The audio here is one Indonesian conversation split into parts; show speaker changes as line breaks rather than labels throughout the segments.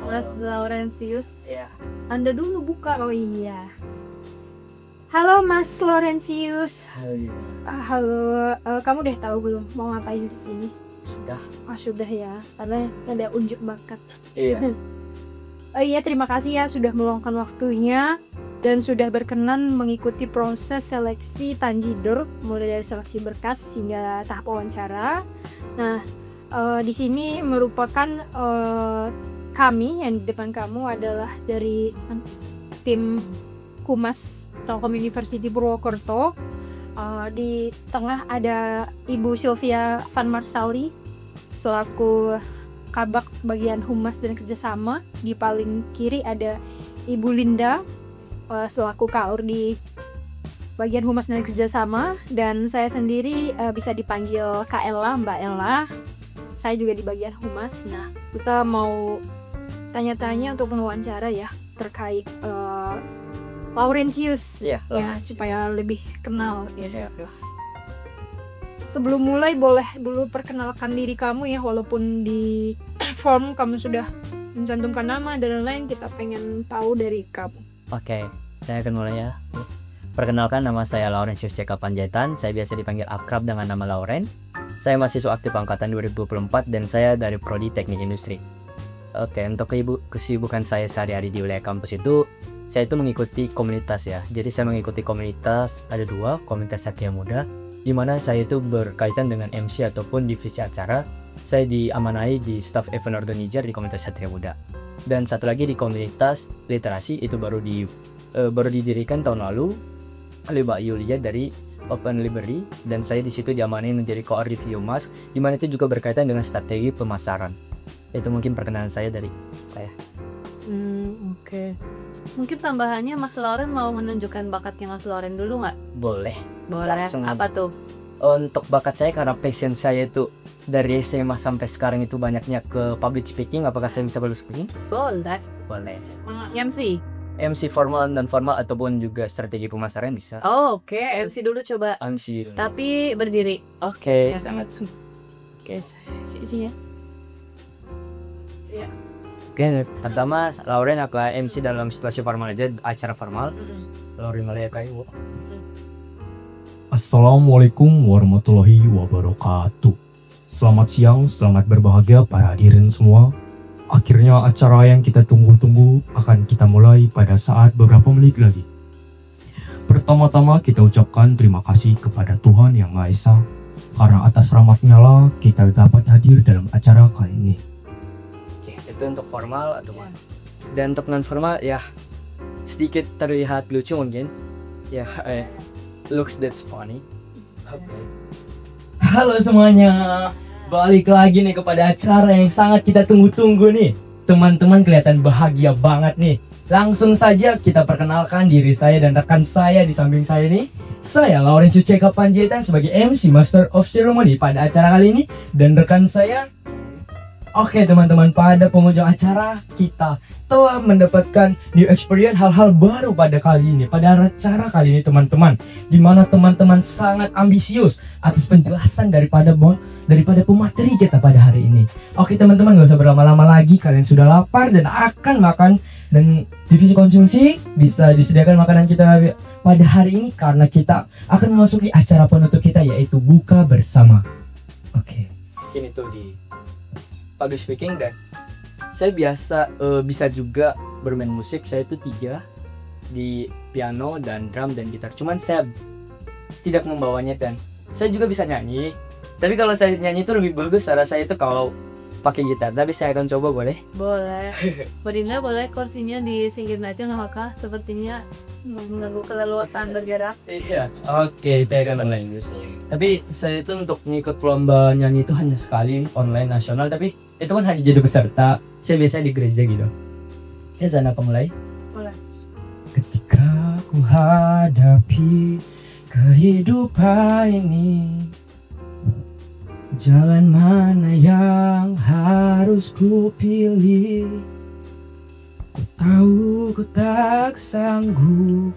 Mas Laurentius.
Ya.
Anda dulu buka. Oh iya. Halo Mas Laurentius. Halo, kamu udah tahu belum mau ngapain di sini?
Sudah.
Oh sudah ya, karena ada unjuk bakat.
Iya.
Oh iya, terima kasih ya sudah meluangkan waktunya dan sudah berkenan mengikuti proses seleksi Tanjidor mulai dari seleksi berkas hingga tahap wawancara. Nah, di sini merupakan kami yang di depan kamu adalah dari tim Humas Telkom University Purwokerto. Di tengah ada Ibu Sylvia Van Marsali selaku Kabak bagian Humas dan Kerjasama. Di paling kiri ada Ibu Linda selaku Kaur di bagian Humas dan Kerjasama, dan saya sendiri bisa dipanggil Kak Ella, Mbak Ella. Saya juga di bagian Humas. Nah, kita mau tanya-tanya untuk mewawancara ya terkait Laurentius
Iya.
ya, supaya lebih kenal ya. Sebelum mulai boleh dulu perkenalkan diri kamu ya, walaupun di form kamu sudah mencantumkan nama dan lain-lain, kita pengen tahu dari kamu.
Oke, saya akan mulai ya. Perkenalkan, nama saya Laurentius Ceka Panjaitan. Saya biasa dipanggil akrab dengan nama Lauren. Saya mahasiswa aktif angkatan 2024 dan saya dari Prodi Teknik Industri. Oke, untuk kesibukan saya sehari-hari di wilayah kampus itu, saya itu mengikuti komunitas ya. Jadi saya mengikuti komunitas, ada 2, komunitas Satria Muda, di mana saya itu berkaitan dengan MC ataupun divisi acara. Saya diamanai di staff event organizer di komunitas Satria Muda. Dan satu lagi di komunitas literasi, itu baru didirikan tahun lalu oleh Mbak Yulia dari Open Library, dan saya di situ diamanai menjadi co-ord review Mas, di mana itu juga berkaitan dengan strategi pemasaran. Itu mungkin perkenalan saya dari saya.
Oke. Mungkin tambahannya Mas Lauren mau menunjukkan bakatnya Mas Lauren dulu nggak?
Boleh.
Boleh.
Langsung.
Apa tuh?
Untuk bakat saya, karena passion saya itu dari SMA sampai sekarang itu banyaknya ke public speaking. Apakah saya bisa public speaking?
Boleh.
Boleh.
MC.
MC formal dan formal ataupun juga strategi pemasaran bisa.
Oh, oke. MC dulu coba.
MC.
Tapi berdiri.
Oke.
Ya.
Sangat.
Oke, isinya.
Iya. Oke, pertama Lauren aku MC dalam situasi formal aja, acara formal. Lauren mulai kayu.
Assalamualaikum warahmatullahi wabarakatuh. Selamat siang, selamat berbahagia para hadirin semua. Akhirnya acara yang kita tunggu-tunggu akan kita mulai pada saat beberapa menit lagi. Pertama-tama kita ucapkan terima kasih kepada Tuhan Yang Maha Esa, karena atas rahmat-Nya lah kita dapat hadir dalam acara kali ini.
Oke, itu untuk formal atau dan untuk non formal ya sedikit terlihat lucu mungkin. Ya, looks that's funny. Oke.
Halo semuanya, balik lagi nih kepada acara yang sangat kita tunggu-tunggu nih. Teman-teman kelihatan bahagia banget nih. Langsung saja kita perkenalkan diri saya dan rekan saya di samping saya nih. Saya Laurentius Ceka Panjaitan sebagai MC Master of Ceremony pada acara kali ini, dan rekan saya. Oke teman-teman, pada penghujung acara kita telah mendapatkan new experience, hal-hal baru pada kali ini, pada acara kali ini teman-teman, dimana teman-teman sangat ambisius atas penjelasan daripada pemateri kita pada hari ini. Oke teman-teman, gak usah berlama-lama lagi, kalian sudah lapar dan akan makan, dan divisi konsumsi bisa disediakan makanan kita pada hari ini, karena kita akan memasuki acara penutup kita, yaitu buka bersama. Oke.
Ini tuh di public speaking, dan saya biasa bisa juga bermain musik. Saya itu 3 di piano dan drum dan gitar, cuman saya tidak membawanya, dan saya juga bisa nyanyi, tapi kalau saya nyanyi itu lebih bagus suara saya itu kalau pakai gitar, tapi saya akan coba. Boleh?
Boleh. Bodinda boleh kursinya disingkirin aja nggak maka sepertinya mengganggu keleluasan bergerak.
Iya. Oke, saya akan online. Tapi saya itu untuk ngikut lomba nyanyi itu hanya sekali, online nasional, tapi itu kan hanya jadi peserta. Saya biasanya di gereja gitu. Ya, sana aku mulai.
Boleh.
Ketika ku hadapi kehidupan ini, jalan mana yang harus ku pilih? Ku tahu ku tak sanggup,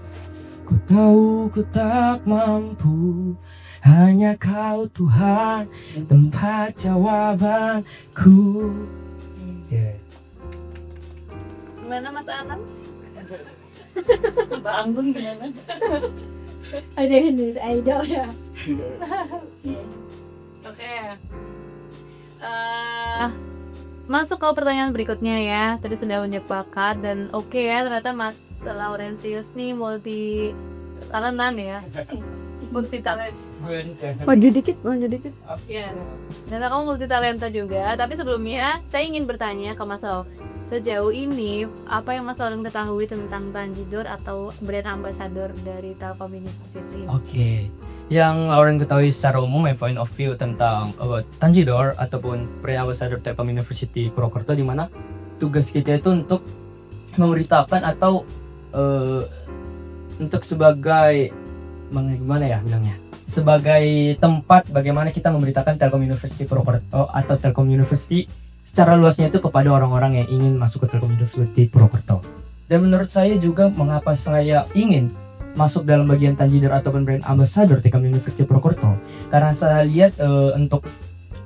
ku tahu ku tak mampu. Hanya Kau Tuhan tempat jawabanku.
Gimana Mas Anam?
Mbak Anggun gimana?
Ada Indonesia Idol ya.
Oke. Masuk ke pertanyaan berikutnya ya. Tadi sudah banyak bakat dan oke ya, ternyata Mas Laurentius nih multi talentan ya. Multi talent.
Maju dikit.
Ya. Dan kamu multi talenta juga. Tapi sebelumnya saya ingin bertanya ke Mas Lau. Sejauh ini apa yang Mas Lauren ketahui tentang Tanjidor atau brand ambassador dari Telkom University?
Oke. Yang Lauren ketahui secara umum point of view tentang Tanjidor ataupun brand ambassador Telkom University Purwokerto, di mana tugas kita itu untuk memberitakan atau untuk sebagai gimana ya bilangnya, sebagai tempat bagaimana kita memberitakan Telkom University Purwokerto atau Telkom University secara luasnya itu kepada orang-orang yang ingin masuk ke Telkom University Purwokerto. Dan menurut saya juga mengapa saya ingin masuk dalam bagian Tanjidor ataupun brand ambassador Telkom University Purwokerto, karena saya lihat untuk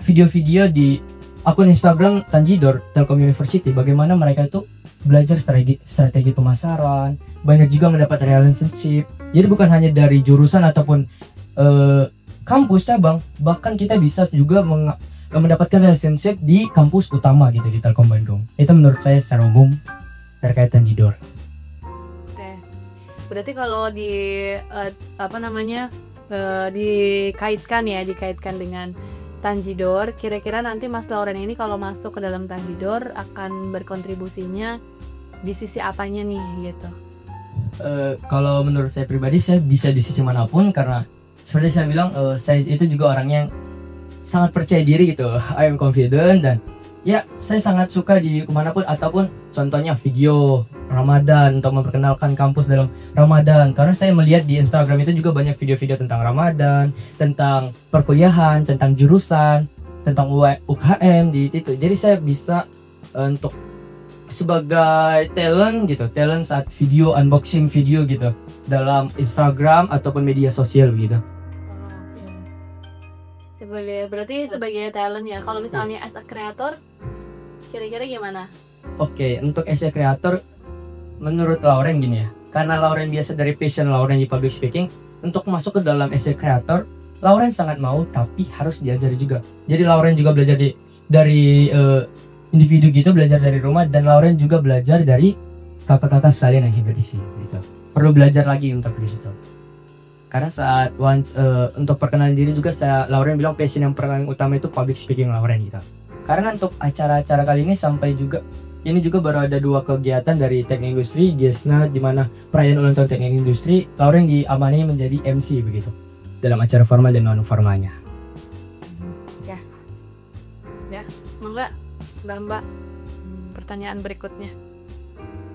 video-video di akun Instagram Tanjidor Telkom University bagaimana mereka itu belajar strategi pemasaran, banyak juga mendapat relationship. Jadi bukan hanya dari jurusan ataupun kampus cabang, bahkan kita bisa juga mendapatkan relationship di kampus utama gitu di Telkom Bandung. Itu menurut saya secara umum terkait Tanjidor.
Oke. Berarti kalau dikaitkan dengan Tanjidor, kira-kira nanti Mas Lauren ini kalau masuk ke dalam Tanjidor akan berkontribusinya di sisi apanya nih gitu?
Kalau menurut saya pribadi, saya bisa di sisi manapun, karena seperti saya bilang, saya itu juga orang yang sangat percaya diri gitu. I am confident, dan ya saya sangat suka di kemanapun, ataupun contohnya video Ramadan untuk memperkenalkan kampus dalam Ramadan, karena saya melihat di Instagram itu juga banyak video-video tentang Ramadan, tentang perkuliahan, tentang jurusan, tentang UKM di itu. Jadi saya bisa untuk sebagai talent saat video unboxing video gitu dalam Instagram ataupun media sosial gitu.
Berarti sebagai talent ya. Kalau misalnya as a creator, kira-kira gimana?
Oke, untuk as a creator, menurut Lauren gini ya, karena Lauren biasa dari passion Lauren di public speaking, untuk masuk ke dalam as a creator, Lauren sangat mau, tapi harus diajari juga. Jadi Lauren juga belajar dari individu gitu, belajar dari rumah, dan Lauren juga belajar dari kakak-kakak sekalian yang hidup di sini gitu. Perlu belajar lagi untuk di situ. Karena saat untuk perkenalan diri juga Lauren bilang passion yang paling utama itu public speaking Lauren gitu. Karena untuk acara-acara kali ini ini juga baru ada 2 kegiatan dari teknik industri Gesna, di mana perayaan ulang tahun teknik industri, Lauren diamani menjadi MC begitu dalam acara formal dan non formalnya.
Ya, monggo Mbak, pertanyaan berikutnya.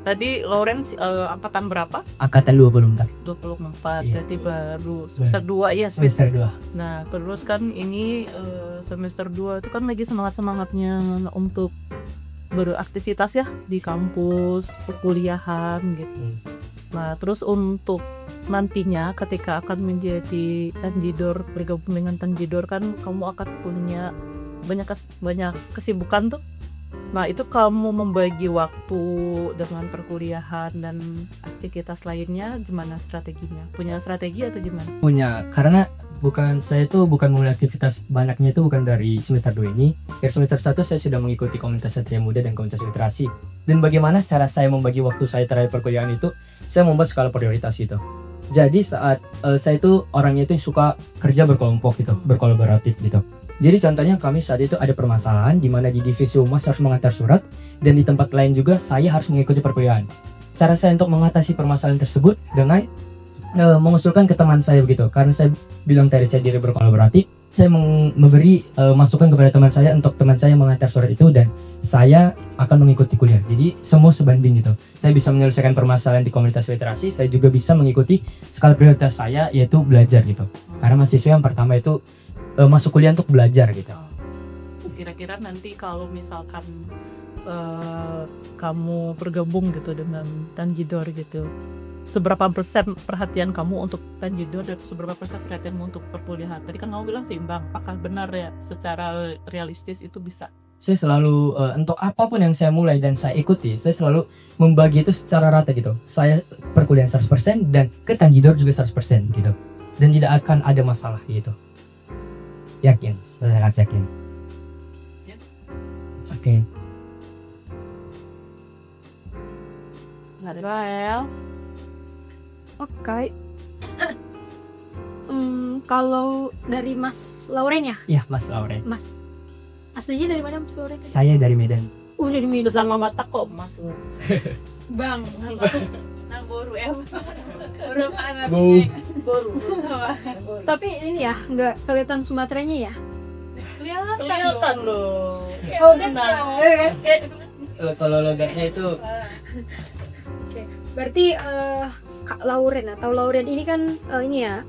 Tadi Lawrence angkatan berapa?
Angkatan 24.
24,
Iya.
berarti baru semester 2 ya.
Semester 2.
Nah, terus kan ini semester 2 itu kan lagi semangat-semangatnya untuk beraktivitas ya di kampus, perkuliahan gitu. Nah, terus untuk nantinya ketika akan menjadi Tanjidor, bergabung dengan Tanjidor, kan kamu akan punya banyak kesibukan tuh. Nah, itu kamu membagi waktu dengan perkuliahan dan aktivitas lainnya gimana strateginya? Punya strategi atau gimana?
Punya, karena saya itu bukan mulai aktivitas banyaknya itu bukan dari semester 2 ini. Dari semester 1 saya sudah mengikuti komunitas Satria Muda dan komunitas literasi. Dan bagaimana cara saya membagi waktu saya terhadap perkuliahan itu, saya membuat skala prioritas gitu. Jadi saat saya itu orangnya itu suka kerja berkelompok gitu, berkolaboratif gitu. Jadi contohnya kami saat itu ada permasalahan di mana di divisi humas harus mengantar surat, dan di tempat lain juga saya harus mengikuti perkuliahan. Cara saya untuk mengatasi permasalahan tersebut dengan mengusulkan ke teman saya begitu, karena saya bilang tadi saya diri berkolaboratif, saya memberi masukan kepada teman saya untuk teman saya mengantar surat itu, dan saya akan mengikuti kuliah. Jadi semua sebanding gitu. Saya bisa menyelesaikan permasalahan di komunitas literasi, saya juga bisa mengikuti skala prioritas saya, yaitu belajar gitu. Karena mahasiswa yang pertama itu masuk kuliah untuk belajar gitu.
Kira-kira nanti kalau misalkan kamu bergabung gitu dengan Tanjidor gitu, seberapa persen perhatian kamu untuk Tanjidor dan seberapa persen perhatianmu untuk perkuliahan? Tadi kan kamu bilang seimbang. Apakah benar ya secara realistis itu bisa
saya selalu untuk apapun yang saya mulai dan saya ikuti, saya selalu membagi itu secara rata gitu. Saya perkuliahan 100% dan ke Tanjidor juga 100% gitu. Dan tidak akan ada masalah gitu. Yakin, saya sangat yakin. Oke.
Rael.
Oke. Kalau dari Mas Lauren ya?
Ya, Mas Lauren.
Aslinya dari mana Mas Lauren?
Saya dari Medan.
Dari Medan.
Sama mata kok masuk.
Bang, nah baru baru banget.
Baru.
Tapi ini ya, nggak kelihatan Sumateranya ya?
Kelihatan loh.
Oh,
Kalau logatnya itu
berarti Kak Lauren atau Lauren ini kan ini ya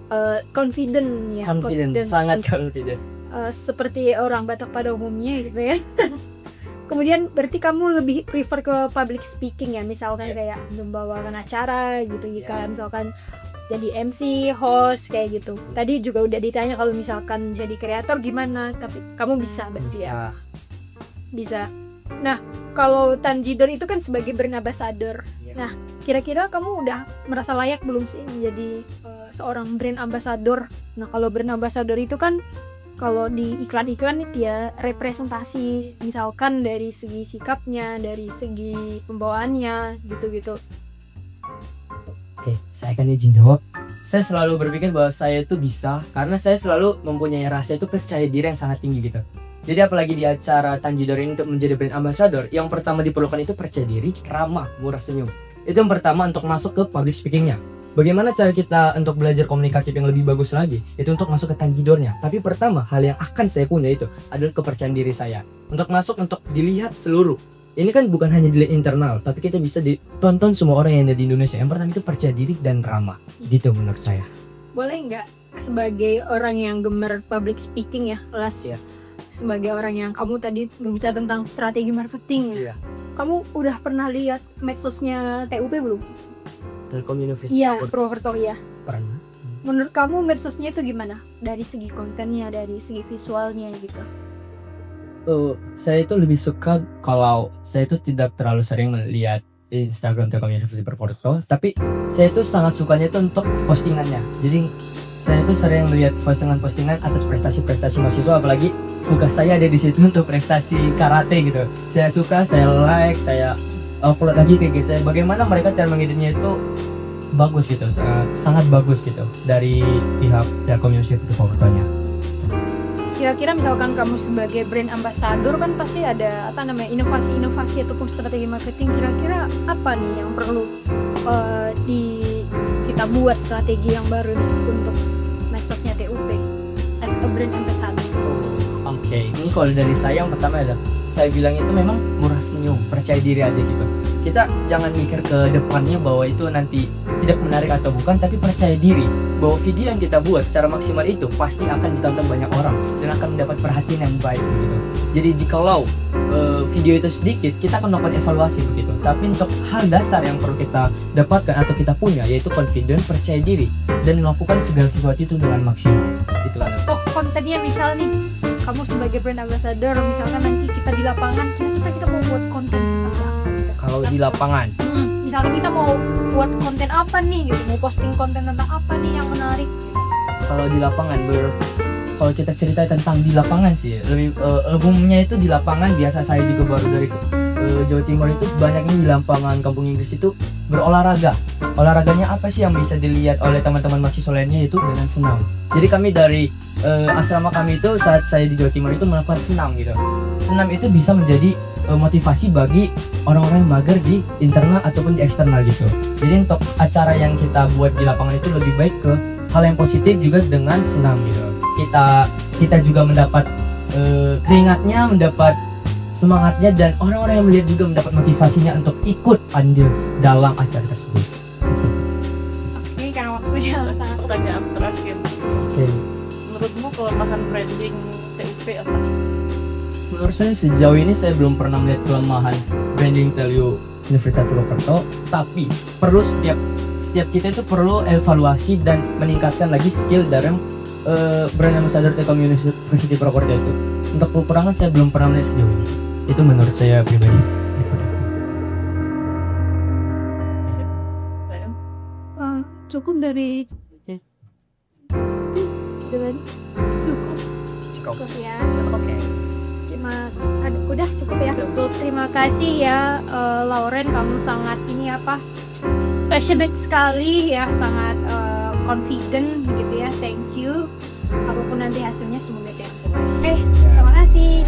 confident ya.
confident, sangat confident.
Seperti orang Batak pada umumnya gitu ya. Kemudian berarti kamu lebih prefer ke public speaking ya, misalkan kayak membawakan acara gitu kan, misalkan jadi MC, host kayak gitu. Tadi juga udah ditanya kalau misalkan jadi kreator gimana, tapi kamu bisa berarti ya. Bisa. Nah, kalau Tanjidor itu kan sebagai brand ambassador. Nah, kira-kira kamu udah merasa layak belum sih menjadi seorang brand ambassador? Nah, kalau brand ambassador itu kan kalau di iklan-iklan itu ya representasi, misalkan dari segi sikapnya, dari segi pembawaannya, gitu-gitu.
Oke, saya akan izin jawab. Saya selalu berpikir bahwa saya itu bisa karena saya selalu mempunyai rasa itu percaya diri yang sangat tinggi gitu. Jadi apalagi di acara Tanjidor ini untuk menjadi brand ambassador, yang pertama diperlukan itu percaya diri, ramah, murah senyum. Itu yang pertama untuk masuk ke public speakingnya. Bagaimana cara kita untuk belajar komunikatif yang lebih bagus lagi? Itu untuk masuk ke Tanjidornya. Tapi pertama, hal yang akan saya punya itu adalah kepercayaan diri saya. Untuk masuk, untuk dilihat seluruh. Ini kan bukan hanya dilihat internal, tapi kita bisa ditonton semua orang yang ada di Indonesia. Yang pertama itu percaya diri dan ramah. Gitu menurut saya.
Boleh nggak sebagai orang yang gemar public speaking ya, Las?
Iya.
Sebagai orang yang kamu tadi berbicara tentang strategi marketing.
Iya.
Kamu udah pernah lihat medsosnya TUP belum?
Telkom University.
Iya, Purwokerto ya.
Pernah.
Menurut kamu medsosnya itu gimana? Dari segi kontennya, dari segi visualnya gitu.
Saya itu lebih suka kalau saya itu tidak terlalu sering melihat Instagram Telkom University Purwokerto, tapi saya itu sangat sukanya itu untuk postingannya. Jadi saya itu sering melihat postingan-postingan atas prestasi-prestasi mahasiswa, apalagi tugas saya ada di situ untuk prestasi karate gitu. Saya suka, saya like, saya upload lagi ke IG saya. Bagaimana mereka cara mengeditnya itu bagus gitu, sangat bagus gitu dari pihak Telkom University Purwokerto-nya.
Kira-kira misalkan kamu sebagai brand ambassador kan pasti ada inovasi-inovasi ataupun strategi marketing. Kira-kira apa nih yang perlu kita buat strategi yang baru nih untuk medsosnya TUP as a brand ambassador?
Oke, ini kalau dari saya yang pertama adalah saya bilang itu memang murah senyum, percaya diri aja gitu. Kita jangan mikir ke depannya bahwa itu nanti tidak menarik atau bukan, tapi percaya diri bahwa video yang kita buat secara maksimal itu pasti akan ditonton banyak orang dan akan mendapat perhatian yang baik gitu. Jadi jikalau video itu sedikit, kita akan melakukan evaluasi begitu. Tapi untuk hal dasar yang perlu kita dapatkan atau kita punya yaitu confident, percaya diri, dan melakukan segala sesuatu itu dengan maksimal. Itulah.
Oh, kontennya misal nih, kamu sebagai brand ambassador, misalkan nanti kita di lapangan, kita mau buat konten seperti apa?
Kalau di lapangan,
misalkan kita mau buat konten apa nih gitu, mau posting konten tentang apa nih yang menarik?
kalau di lapangan kalau kita cerita tentang di lapangan sih lebih umumnya itu di lapangan. Biasa saya juga baru dari Jawa Timur itu banyaknya di lapangan Kampung Inggris itu berolahraga. Olahraganya apa sih yang bisa dilihat oleh teman-teman mahasiswa lainnya, itu dengan senam. Jadi kami dari asrama kami itu saat saya di Jawa Timur itu melakukan senam gitu. Senam itu bisa menjadi motivasi bagi orang-orang yang mager di internal ataupun di eksternal gitu. Jadi untuk acara yang kita buat di lapangan itu lebih baik ke hal yang positif juga dengan senam gitu. Kita juga mendapat keringatnya, mendapat semangatnya, dan orang-orang yang melihat juga mendapat motivasinya untuk ikut andil dalam acara tersebut.
Oke, karena waktunya sangat.
Pertanyaan terakhir.
Oke.
Menurutmu kelemahan branding TUP apa?
Menurut saya sejauh ini saya belum pernah melihat kelemahan branding TU Universitas Purwokerto, tapi perlu setiap kita itu perlu evaluasi dan meningkatkan lagi skill dari brand ambassador Telkom University Purwokerto itu. untuk kekurangan saya belum pernah melihat sejauh ini. Itu menurut saya pribadi.
Cukup dari cukup ya.
Oke.
Udah cukup ya. Terima kasih ya Lauren, kamu sangat passionate sekali ya, sangat confident gitu ya. Thank you. Apapun nanti hasilnya semoga terbaik. Terima kasih.